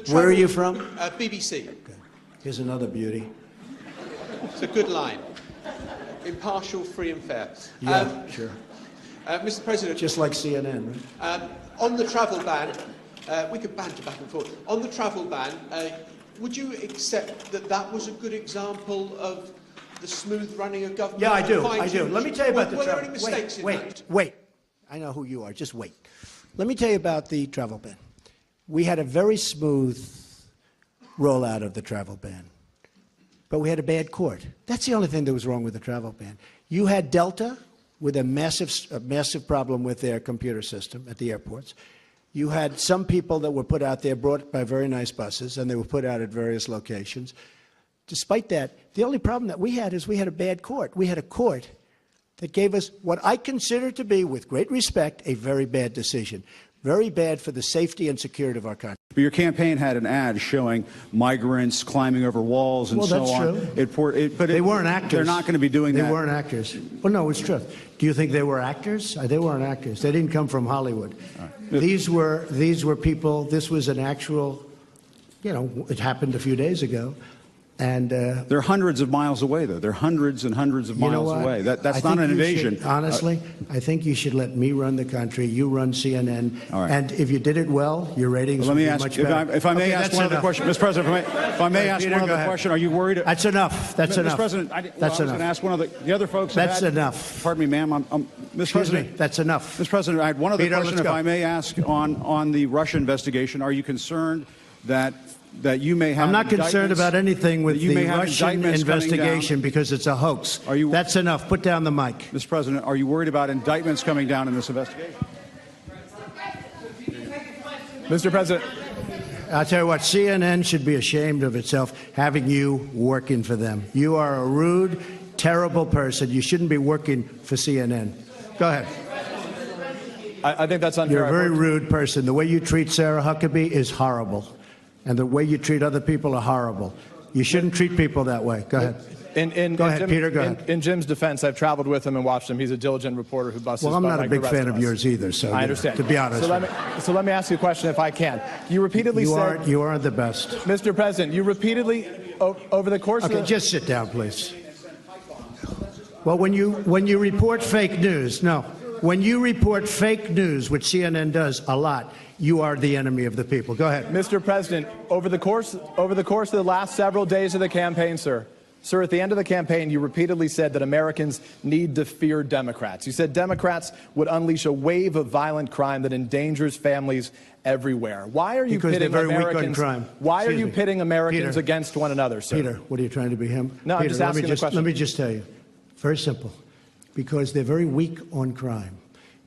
Where are you from? BBC. Okay. Here's another beauty. It's a good line. Impartial, free and fair. Yeah, sure. Mr. President. Just like CNN, right? On the travel ban, we could banter back and forth. On the travel ban, would you accept that that was a good example of the smooth running of government? Yeah, I do. Let me tell you about the travel. Were there any mistakes in that? Wait. I know who you are. Just wait. Let me tell you about the travel ban. We had a very smooth rollout of the travel ban, but we had a bad court. That's the only thing that was wrong with the travel ban. You had Delta with a massive problem with their computer system at the airports. You had some people that were put out there, brought by very nice buses, and they were put out at various locations. Despite that, the only problem that we had is we had a bad court. We had a court that gave us what I consider to be, with great respect, a very bad decision. Very bad for the safety and security of our country. But your campaign had an ad showing migrants climbing over walls and so on. Well, that's true. But they weren't actors. They're not going to be doing that. They weren't actors. Well, no, it's true. Do you think they were actors? They weren't actors. They didn't come from Hollywood. Right. These were people. This was an actual, it happened a few days ago. And they're hundreds of miles away, though. They're hundreds and hundreds of miles away. That's not an invasion. Honestly, I think you should let me run the country. You run CNN. All right. And if you did it well, your ratings would be much better. If I may ask one other question, Mr. President, if I may ask one other question, are you worried? That's enough. That's enough. Mr. President, I was going to ask one of the other folks. That's enough. Pardon me, ma'am. Mr. President, that's enough. Mr. President, I had one other question, if I may ask, on the Russia investigation. Are you concerned that you may have? I'm not concerned about anything with the Russian investigation because it's a hoax. That's enough. Put down the mic. Mr. President, are you worried about indictments coming down in this investigation? Mr. President. I'll tell you what, CNN should be ashamed of itself having you working for them. You are a rude, terrible person. You shouldn't be working for CNN. Go ahead. I think that's unfair. You're a very rude person. The way you treat Sarah Huckabee is horrible. And the way you treat other people are horrible. You shouldn't treat people that way. Go ahead. Go ahead, Peter, go ahead. In Jim's defense, I've traveled with him and watched him. He's a diligent reporter who busts his butt. Well, I'm not a big fan of yours either, so I understand. To be honest. So let me ask you a question if I can. You repeatedly said... You aren't the best. Mr. President, you repeatedly, over the course of... Okay, just sit down, please. Well, when you report fake news, when you report fake news, which CNN does a lot, you are the enemy of the people. Go ahead. Mr. President, over the course of the last several days of the campaign, sir, at the end of the campaign, you repeatedly said that Americans need to fear Democrats. You said Democrats would unleash a wave of violent crime that endangers families everywhere. Why are you pitting Americans? Why are you pitting Americans against one another, sir? Peter, what are you trying to be him? No, Peter, I'm just asking the question. Let me just tell you, very simple, because they're very weak on crime.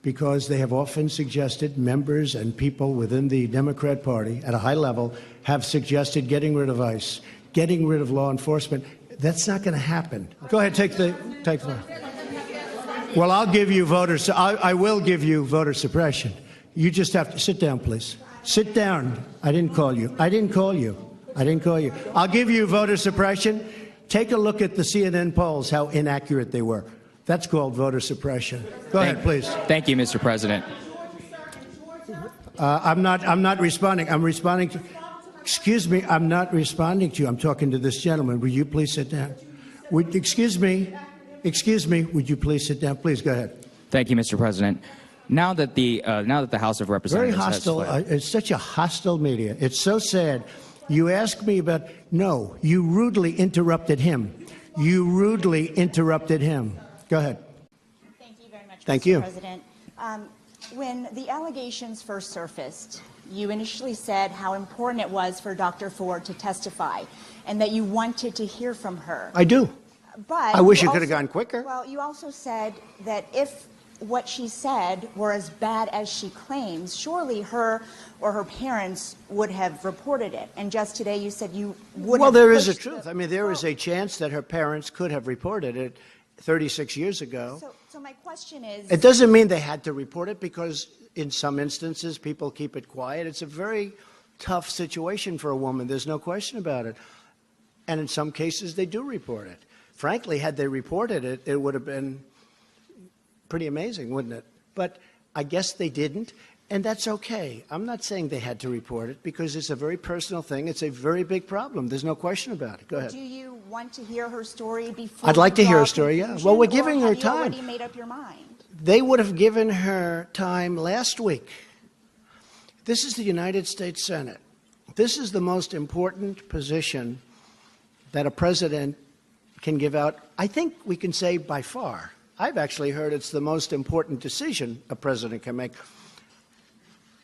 Because they have often suggested, members and people within the Democrat Party at a high level have suggested getting rid of ICE, getting rid of law enforcement. That's not going to happen. Go ahead, take the. Well, I'll give you I will give you voter suppression. You just have to sit down, please. Sit down. I didn't call you. I'll give you voter suppression. Take a look at the CNN polls, how inaccurate they were. That's called voter suppression. Go ahead, please. Thank you, Mr. President. I'm not responding. I'm responding to. Excuse me. I'm not responding to you. I'm talking to this gentleman. Will you please sit down? Excuse me. Would you please sit down? Please go ahead. Thank you, Mr. President. Now that the House of Representatives very hostile. It's such a hostile media. It's so sad. You asked me about. No, you rudely interrupted him. Go ahead. Thank you very much, Thank Mr. you. President. When the allegations first surfaced, you initially said how important it was for Dr. Ford to testify and that you wanted to hear from her. I do. But I wish it could have gone quicker. Well, you also said that if what she said were as bad as she claims, surely her or her parents would have reported it. And just today you said you would have. Well, there is a truth. I mean, there is a chance that her parents could have reported it 36 years ago. So my question is... It doesn't mean they had to report it because in some instances people keep it quiet. It's a very tough situation for a woman. There's no question about it. And in some cases they do report it. Frankly, had they reported it, it would have been pretty amazing, wouldn't it? But I guess they didn't. And that's okay. I'm not saying they had to report it because it's a very personal thing. It's a very big problem. There's no question about it. Go ahead. Do you want to hear her story before? I'd like you to hear draw her a story, yeah. conclusion, Well, we're or giving her have you time. already made up your mind? They would have given her time last week. This is the United States Senate. This is the most important position that a president can give out, I think we can say by far. I've actually heard it's the most important decision a president can make.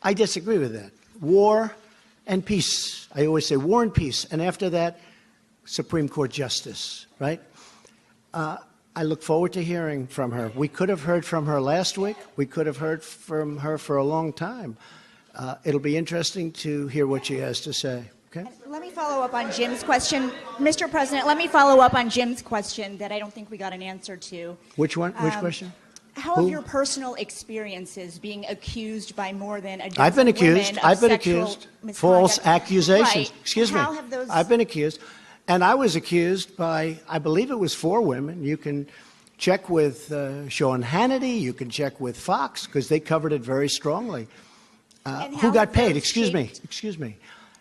I disagree with that. War and peace. I always say war and peace. And after that, Supreme Court justice, right? I look forward to hearing from her. We could have heard from her last week. We could have heard from her for a long time. It'll be interesting to hear what she has to say. Okay? Let me follow up on Jim's question. Mr. President, let me follow up on Jim's question that I don't think we got an answer to. Which one? Which question? How Who? have your personal experiences being accused by more than a dozen I've been accused. women of I've been sexual accused. misconduct? False accusations. Right. Excuse me. How have those... I've been accused. And I was accused by, I believe it was 4 women. You can check with Sean Hannity. You can check with Fox because they covered it very strongly. And Who how got have paid? those Excuse me. shaped- Excuse me.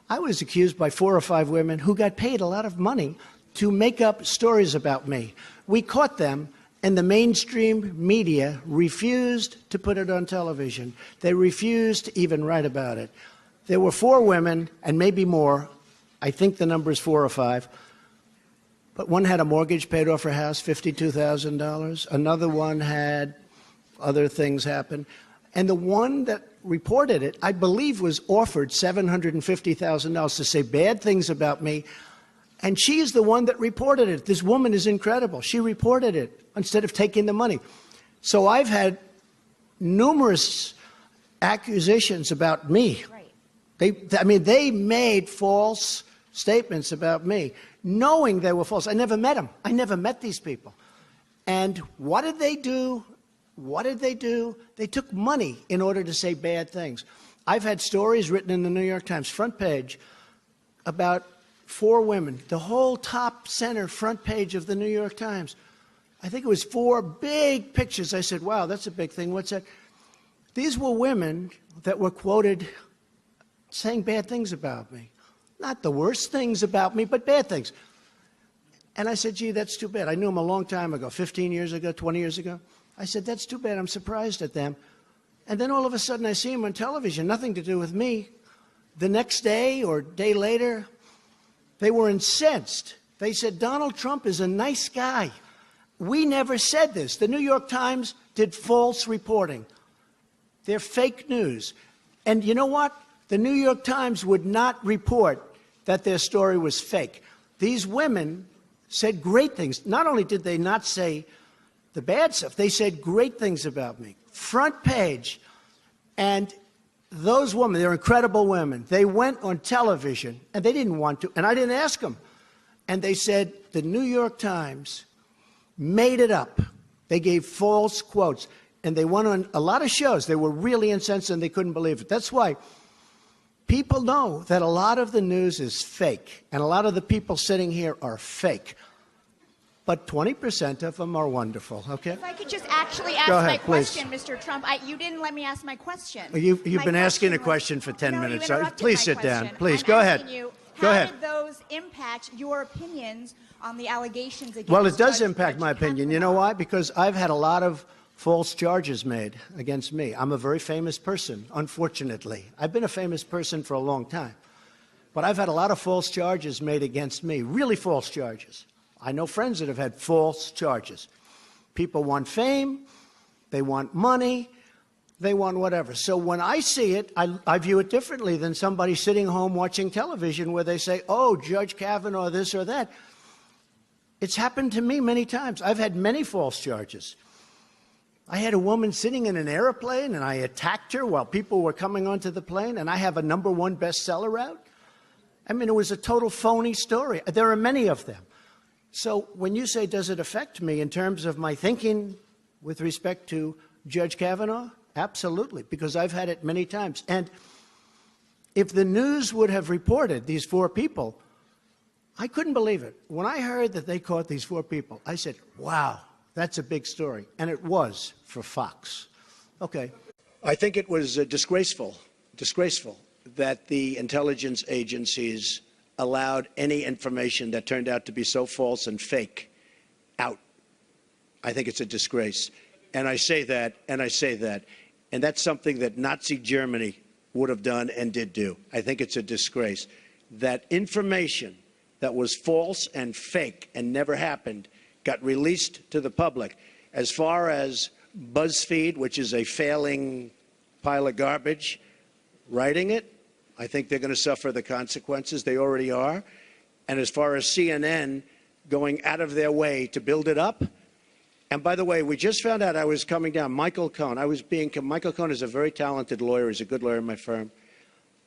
I was accused by 4 or 5 women who got paid a lot of money to make up stories about me. We caught them, and the mainstream media refused to put it on television. They refused to even write about it. There were 4 women, and maybe more. I think the number is 4 or 5. But one had a mortgage paid off her house, $52,000. Another one had other things happen. And the one that reported it, I believe, was offered $750,000 to say bad things about me. And she is the one that reported it. This woman is incredible. She reported it instead of taking the money. So I've had numerous accusations about me. Right. They made false statements about me, knowing they were false. I never met them. I never met these people. And what did they do? What did they do? They took money in order to say bad things. I've had stories written in the New York Times front page about 4 women, the whole top center front page of the New York Times. I think it was 4 big pictures. I said, wow, that's a big thing. What's that? These were women that were quoted saying bad things about me. Not the worst things about me, but bad things. And I said, gee, that's too bad. I knew them a long time ago, 15 years ago, 20 years ago. I said, that's too bad. I'm surprised at them. And then all of a sudden I see them on television, nothing to do with me. The next day or day later, they were incensed. They said, Donald Trump is a nice guy. We never said this. The New York Times did false reporting. They're fake news. And you know what? The New York Times would not report that their story was fake. These women said great things. Not only did they not say the bad stuff, they said great things about me. Front page. And those women, they're incredible women. They went on television, and they didn't want to, and I didn't ask them. And they said the New York Times made it up. They gave false quotes. And they went on a lot of shows. They were really incensed, and they couldn't believe it. That's why people know that a lot of the news is fake, and a lot of the people sitting here are fake. But 20% of them are wonderful, okay? If I could just actually ask Go ahead, my please. question, Mr. Trump. You didn't let me ask my question. You've My been asking a was- question for 10 No, you minutes. interrupted Please my sit down. question. Please, I'm go ahead. asking you, Go how ahead. did those impact your opinions on the allegations against Well, it does Judge impact my opinion. You know why? Because I've had a lot of false charges made against me. I'm a very famous person, unfortunately. I've been a famous person for a long time. But I've had a lot of false charges made against me, really false charges. I know friends that have had false charges. People want fame, they want money, they want whatever. So when I see it, I view it differently than somebody sitting home watching television where they say, oh, Judge Kavanaugh, this or that. It's happened to me many times. I've had many false charges. I had a woman sitting in an airplane, and I attacked her while people were coming onto the plane, and I have a #1 bestseller out. I mean, it was a total phony story. There are many of them. So when you say, does it affect me in terms of my thinking with respect to Judge Kavanaugh? Absolutely, because I've had it many times. And if the news would have reported these 4 people, I couldn't believe it. When I heard that they caught these 4 people, I said, wow, that's a big story. And it was for Fox. Okay. I think it was disgraceful that the intelligence agencies allowed any information that turned out to be so false and fake out. I think it's a disgrace. And I say that, and that's something that Nazi Germany would have done and did do. I think it's a disgrace. That information that was false and fake and never happened got released to the public. As far as BuzzFeed, which is a failing pile of garbage, writing it, I think they're going to suffer the consequences. They already are. And as far as CNN going out of their way to build it up, and by the way, we just found out I was coming down. Michael Cohen. Michael Cohen is a very talented lawyer. He's a good lawyer in my firm.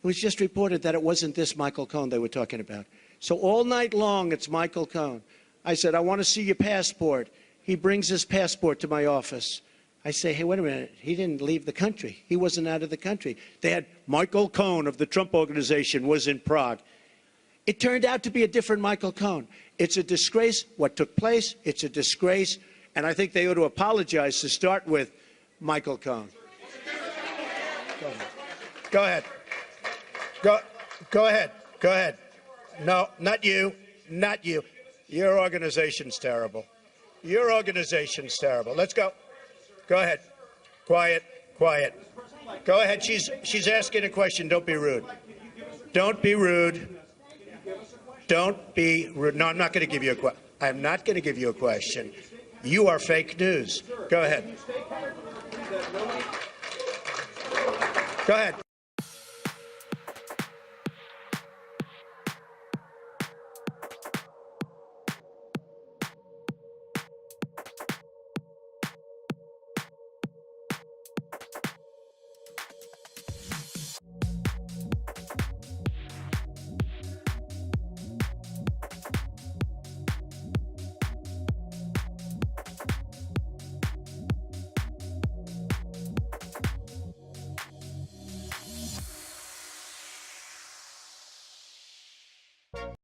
It was just reported that it wasn't this Michael Cohen they were talking about. So all night long, it's Michael Cohen. I said, I want to see your passport. He brings his passport to my office. I say, hey, wait a minute. He didn't leave the country. He wasn't out of the country. They had Michael Cohen of the Trump Organization was in Prague. It turned out to be a different Michael Cohen. It's a disgrace what took place. It's a disgrace. And I think they ought to apologize to start with Michael Cohen. Go ahead. Go ahead. No, not you. Not you. Your organization's terrible. Your organization's terrible. Let's go. Go ahead. Quiet. Go ahead. She's asking a question. Don't be rude. Don't be rude. Don't be rude. No, I'm not going to give you a question. I'm not going to give you a question. You are fake news. Go ahead. Go ahead.